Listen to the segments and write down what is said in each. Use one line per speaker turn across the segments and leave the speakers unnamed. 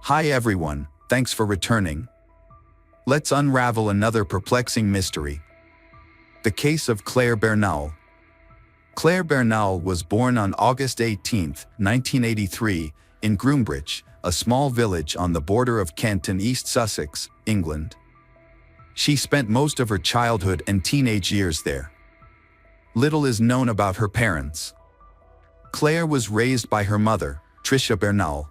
Hi everyone, thanks for returning. Let's unravel another perplexing mystery. The case of Clare Bernal. Clare Bernal was born on August 18, 1983, in Groombridge, a small village on the border of Kent and East Sussex, England. She spent most of her childhood and teenage years there. Little is known about her parents. Clare was raised by her mother, Clare Bernal.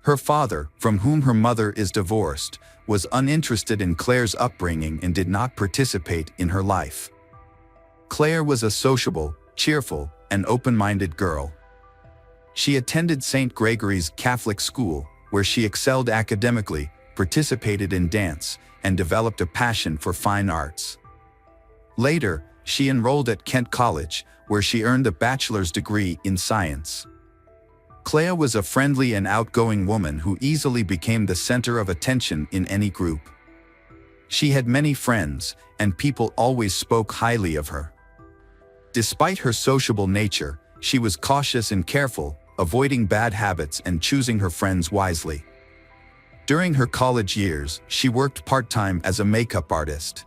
Her father, from whom her mother is divorced, was uninterested in Clare's upbringing and did not participate in her life. Clare was a sociable, cheerful, and open-minded girl. She attended St. Gregory's Catholic School, where she excelled academically, participated in dance, and developed a passion for fine arts. Later, she enrolled at Kent College, where she earned a bachelor's degree in science. Clare was a friendly and outgoing woman who easily became the center of attention in any group. She had many friends, and people always spoke highly of her. Despite her sociable nature, she was cautious and careful, avoiding bad habits and choosing her friends wisely. During her college years, she worked part-time as a makeup artist.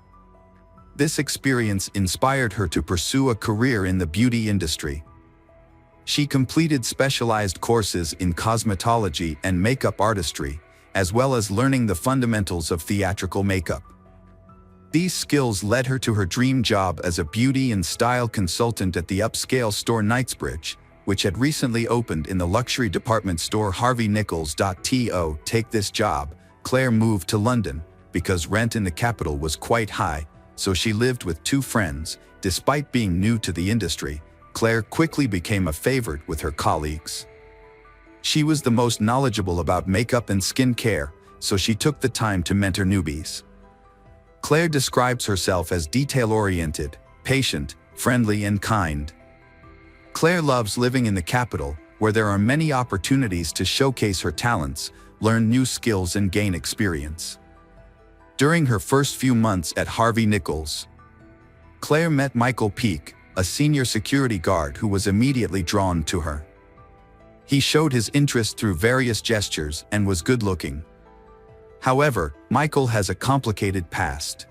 This experience inspired her to pursue a career in the beauty industry. She completed specialized courses in cosmetology and makeup artistry, as well as learning the fundamentals of theatrical makeup. These skills led her to her dream job as a beauty and style consultant at the upscale store Knightsbridge, which had recently opened in the luxury department store Harvey Nichols. To take this job, Clare moved to London, because rent in the capital was quite high, so she lived with two friends. Despite being new to the industry, Clare quickly became a favorite with her colleagues. She was the most knowledgeable about makeup and skin care, so she took the time to mentor newbies. Clare describes herself as detail-oriented, patient, friendly, and kind. Clare loves living in the capital, where there are many opportunities to showcase her talents, learn new skills, and gain experience. During her first few months at Harvey Nichols, Clare met Michael Peake, a senior security guard who was immediately drawn to her. He showed his interest through various gestures and was good-looking. However, Michael has a complicated past.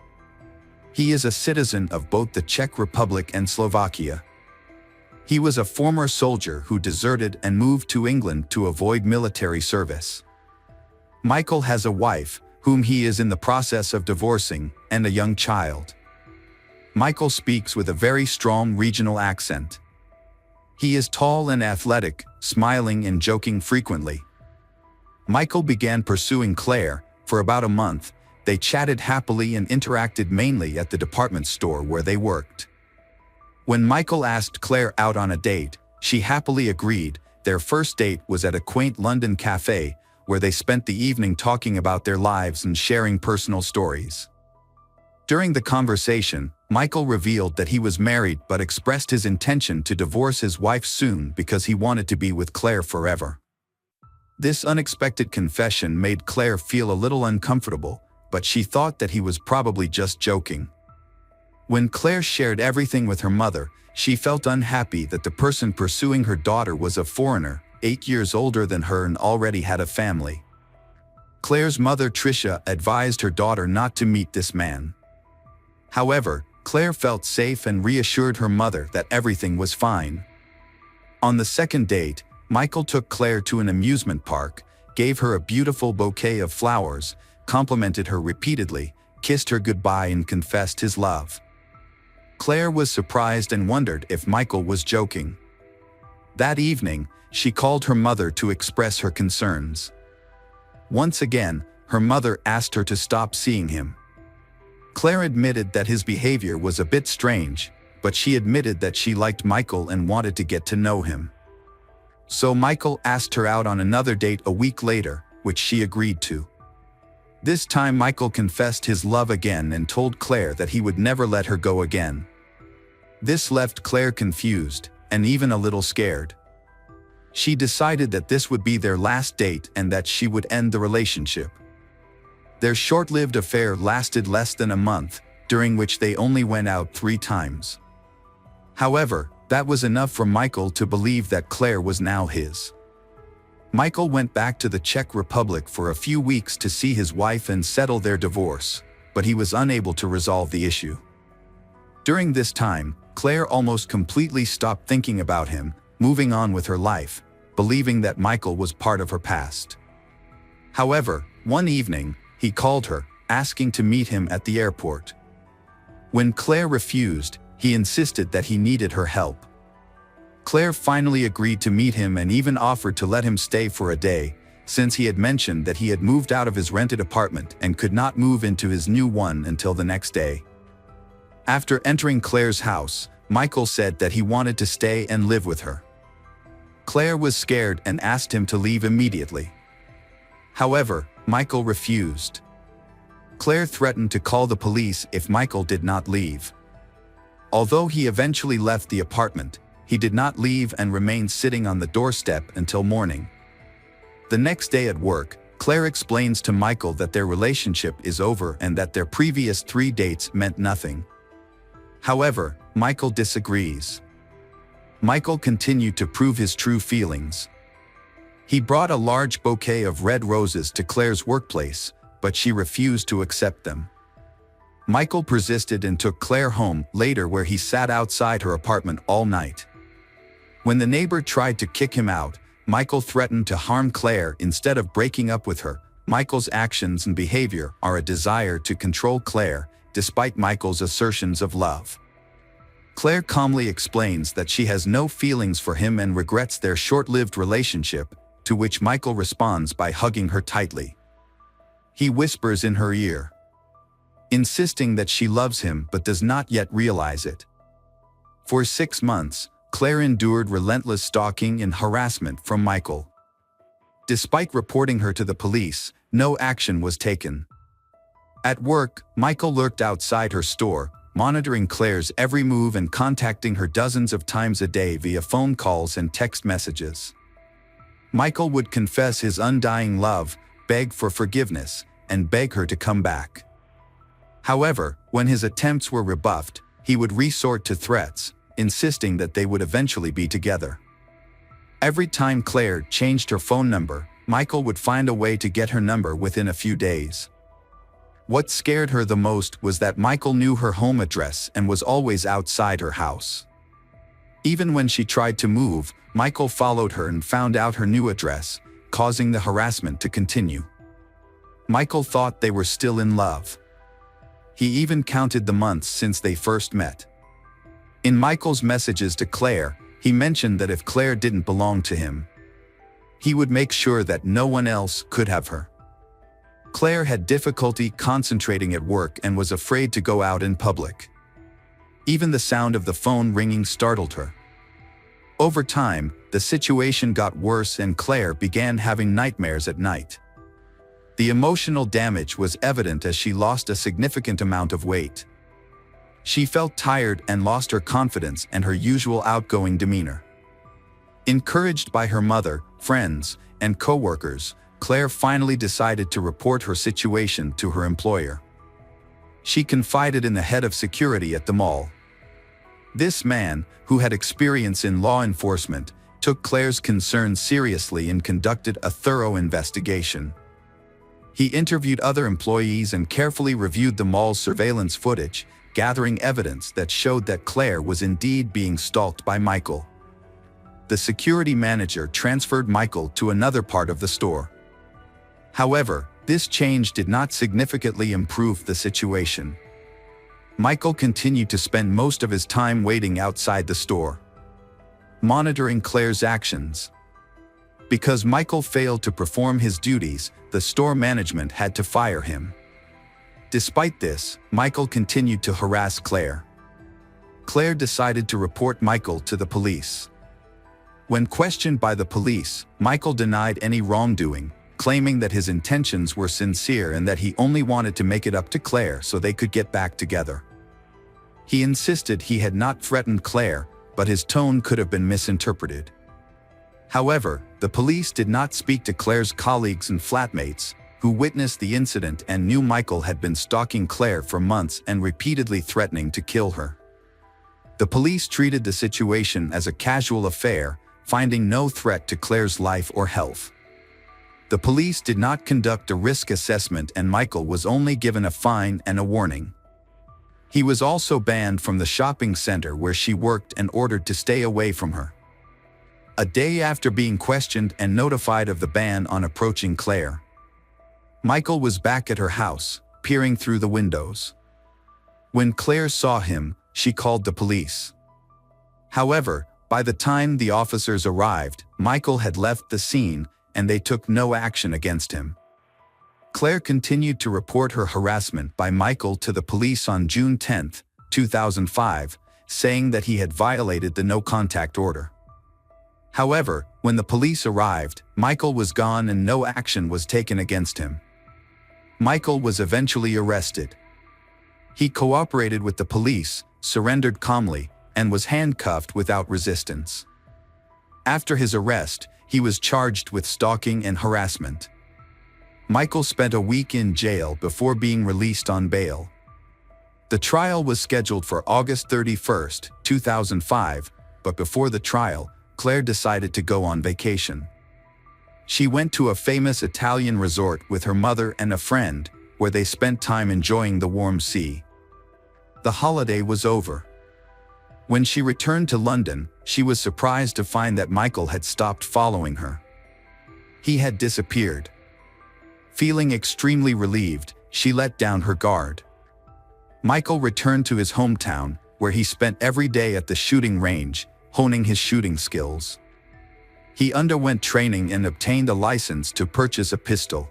He is a citizen of both the Czech Republic and Slovakia. He was a former soldier who deserted and moved to England to avoid military service. Michael has a wife, whom he is in the process of divorcing, and a young child. Michael speaks with a very strong regional accent. He is tall and athletic, smiling and joking frequently. Michael began pursuing Clare. For about a month, they chatted happily and interacted mainly at the department store where they worked. When Michael asked Clare out on a date, she happily agreed. Their first date was at a quaint London cafe, where they spent the evening talking about their lives and sharing personal stories. During the conversation, Michael revealed that he was married but expressed his intention to divorce his wife soon because he wanted to be with Clare forever. This unexpected confession made Clare feel a little uncomfortable, but she thought that he was probably just joking. When Clare shared everything with her mother, she felt unhappy that the person pursuing her daughter was a foreigner, 8 years older than her and already had a family. Clare's mother Tricia advised her daughter not to meet this man. However, Clare felt safe and reassured her mother that everything was fine. On the second date, Michael took Clare to an amusement park, gave her a beautiful bouquet of flowers, complimented her repeatedly, kissed her goodbye and confessed his love. Clare was surprised and wondered if Michael was joking. That evening, she called her mother to express her concerns. Once again, her mother asked her to stop seeing him. Clare admitted that his behavior was a bit strange, but she admitted that she liked Michael and wanted to get to know him. So Michael asked her out on another date a week later, which she agreed to. This time Michael confessed his love again and told Clare that he would never let her go again. This left Clare confused, and even a little scared. She decided that this would be their last date and that she would end the relationship. Their short-lived affair lasted less than a month, during which they only went out 3 times. However, that was enough for Michael to believe that Clare was now his. Michael went back to the Czech Republic for a few weeks to see his wife and settle their divorce, but he was unable to resolve the issue. During this time, Clare almost completely stopped thinking about him, moving on with her life, believing that Michael was part of her past. However, one evening, he called her, asking to meet him at the airport. When Clare refused, he insisted that he needed her help. Clare finally agreed to meet him and even offered to let him stay for a day, since he had mentioned that he had moved out of his rented apartment and could not move into his new one until the next day. After entering Clare's house, Michael said that he wanted to stay and live with her. Clare was scared and asked him to leave immediately. However, Michael refused. Clare threatened to call the police if Michael did not leave. Although he eventually left the apartment, he did not leave and remained sitting on the doorstep until morning. The next day at work, Clare explains to Michael that their relationship is over and that their previous 3 dates meant nothing. However, Michael disagrees. Michael continued to prove his true feelings. He brought a large bouquet of red roses to Clare's workplace, but she refused to accept them. Michael persisted and took Clare home later, where he sat outside her apartment all night. When the neighbor tried to kick him out, Michael threatened to harm Clare instead of breaking up with her. Michael's actions and behavior are a desire to control Clare, despite Michael's assertions of love. Clare calmly explains that she has no feelings for him and regrets their short-lived relationship, to which Michael responds by hugging her tightly. He whispers in her ear, insisting that she loves him but does not yet realize it. For 6 months, Clare endured relentless stalking and harassment from Michael. Despite reporting her to the police, no action was taken. At work, Michael lurked outside her store, monitoring Clare's every move and contacting her dozens of times a day via phone calls and text messages. Michael would confess his undying love, beg for forgiveness, and beg her to come back. However, when his attempts were rebuffed, he would resort to threats, insisting that they would eventually be together. Every time Clare changed her phone number, Michael would find a way to get her number within a few days. What scared her the most was that Michael knew her home address and was always outside her house. Even when she tried to move, Michael followed her and found out her new address, causing the harassment to continue. Michael thought they were still in love. He even counted the months since they first met. In Michael's messages to Clare, he mentioned that if Clare didn't belong to him, he would make sure that no one else could have her. Clare had difficulty concentrating at work and was afraid to go out in public. Even the sound of the phone ringing startled her. Over time, the situation got worse and Clare began having nightmares at night. The emotional damage was evident as she lost a significant amount of weight. She felt tired and lost her confidence and her usual outgoing demeanor. Encouraged by her mother, friends, and co-workers, Clare finally decided to report her situation to her employer. She confided in the head of security at the mall. This man, who had experience in law enforcement, took Clare's concerns seriously and conducted a thorough investigation. He interviewed other employees and carefully reviewed the mall's surveillance footage, gathering evidence that showed that Clare was indeed being stalked by Michael. The security manager transferred Michael to another part of the store. However, this change did not significantly improve the situation. Michael continued to spend most of his time waiting outside the store, monitoring Clare's actions. Because Michael failed to perform his duties, the store management had to fire him. Despite this, Michael continued to harass Clare. Clare decided to report Michael to the police. When questioned by the police, Michael denied any wrongdoing, claiming that his intentions were sincere and that he only wanted to make it up to Clare so they could get back together. He insisted he had not threatened Clare, but his tone could have been misinterpreted. However, the police did not speak to Clare's colleagues and flatmates, who witnessed the incident and knew Michael had been stalking Clare for months and repeatedly threatening to kill her. The police treated the situation as a casual affair, finding no threat to Clare's life or health. The police did not conduct a risk assessment and Michael was only given a fine and a warning. He was also banned from the shopping center where she worked and ordered to stay away from her. A day after being questioned and notified of the ban on approaching Clare, Michael was back at her house, peering through the windows. When Clare saw him, she called the police. However, by the time the officers arrived, Michael had left the scene and they took no action against him. Clare continued to report her harassment by Michael to the police on June 10, 2005, saying that he had violated the no-contact order. However, when the police arrived, Michael was gone and no action was taken against him. Michael was eventually arrested. He cooperated with the police, surrendered calmly, and was handcuffed without resistance. After his arrest, he was charged with stalking and harassment. Michael spent a week in jail before being released on bail. The trial was scheduled for August 31, 2005, but before the trial, Clare decided to go on vacation. She went to a famous Italian resort with her mother and a friend, where they spent time enjoying the warm sea. The holiday was over. When she returned to London, she was surprised to find that Michael had stopped following her. He had disappeared. Feeling extremely relieved, she let down her guard. Michael returned to his hometown, where he spent every day at the shooting range, honing his shooting skills. He underwent training and obtained a license to purchase a pistol.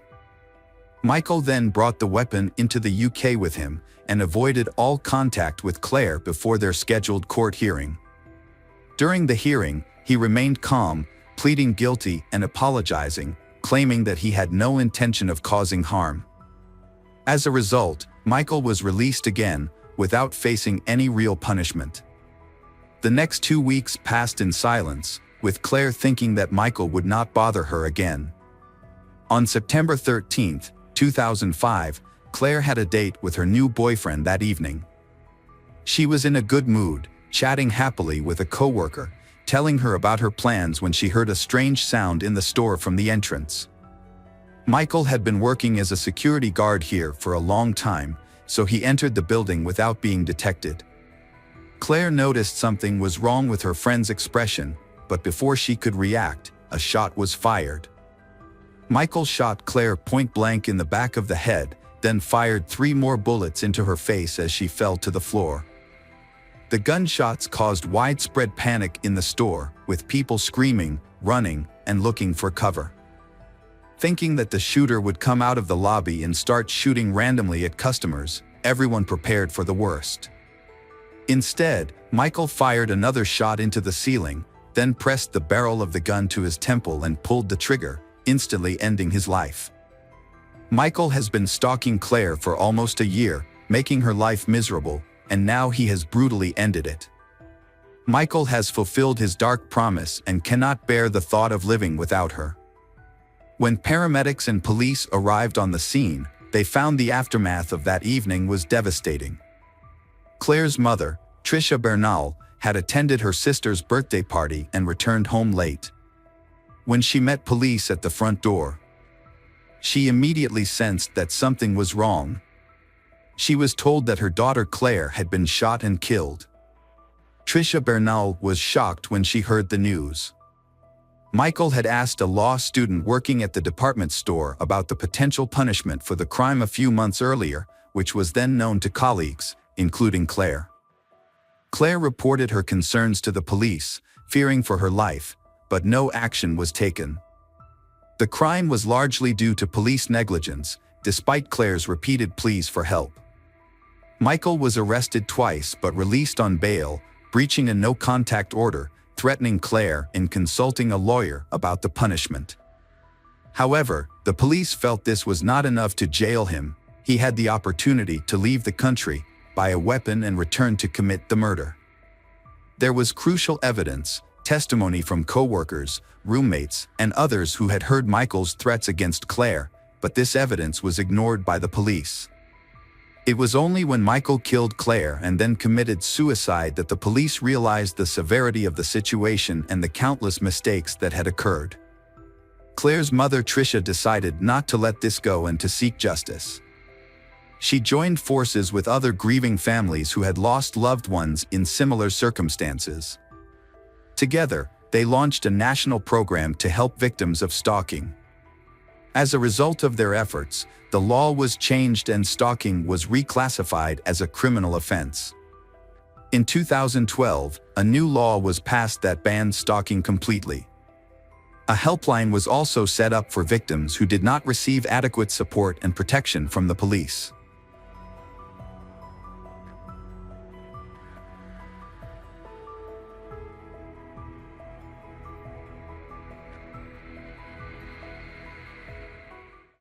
Michael then brought the weapon into the UK with him and avoided all contact with Clare before their scheduled court hearing. During the hearing, he remained calm, pleading guilty and apologizing, claiming that he had no intention of causing harm. As a result, Michael was released again, without facing any real punishment. The next 2 weeks passed in silence, with Clare thinking that Michael would not bother her again. On September 13, 2005, Clare had a date with her new boyfriend that evening. She was in a good mood, chatting happily with a coworker, telling her about her plans when she heard a strange sound in the store from the entrance. Michael had been working as a security guard here for a long time, so he entered the building without being detected. Clare noticed something was wrong with her friend's expression, but before she could react, a shot was fired. Michael shot Clare point-blank in the back of the head, then fired 3 more bullets into her face as she fell to the floor. The gunshots caused widespread panic in the store, with people screaming, running, and looking for cover. Thinking that the shooter would come out of the lobby and start shooting randomly at customers, everyone prepared for the worst. Instead, Michael fired another shot into the ceiling, then pressed the barrel of the gun to his temple and pulled the trigger, instantly ending his life. Michael has been stalking Clare for almost a year, making her life miserable, and now he has brutally ended it. Michael has fulfilled his dark promise and cannot bear the thought of living without her. When paramedics and police arrived on the scene, they found the aftermath of that evening was devastating. Clare's mother, Clare Bernal, had attended her sister's birthday party and returned home late. When she met police at the front door, she immediately sensed that something was wrong. She was told that her daughter Clare had been shot and killed. Clare Bernal was shocked when she heard the news. Michael had asked a law student working at the department store about the potential punishment for the crime a few months earlier, which was then known to colleagues, including Clare. Clare reported her concerns to the police, fearing for her life, but no action was taken. The crime was largely due to police negligence, despite Clare's repeated pleas for help. Michael was arrested twice but released on bail, breaching a no-contact order, threatening Clare and consulting a lawyer about the punishment. However, the police felt this was not enough to jail him. He had the opportunity to leave the country, buy a weapon and return to commit the murder. There was crucial evidence, testimony from co-workers, roommates, and others who had heard Michael's threats against Clare, but this evidence was ignored by the police. It was only when Michael killed Clare and then committed suicide that the police realized the severity of the situation and the countless mistakes that had occurred. Claire's mother Tricia decided not to let this go and to seek justice. She joined forces with other grieving families who had lost loved ones in similar circumstances. Together, they launched a national program to help victims of stalking. As a result of their efforts, the law was changed and stalking was reclassified as a criminal offense. In 2012, a new law was passed that banned stalking completely. A helpline was also set up for victims who did not receive adequate support and protection from the police.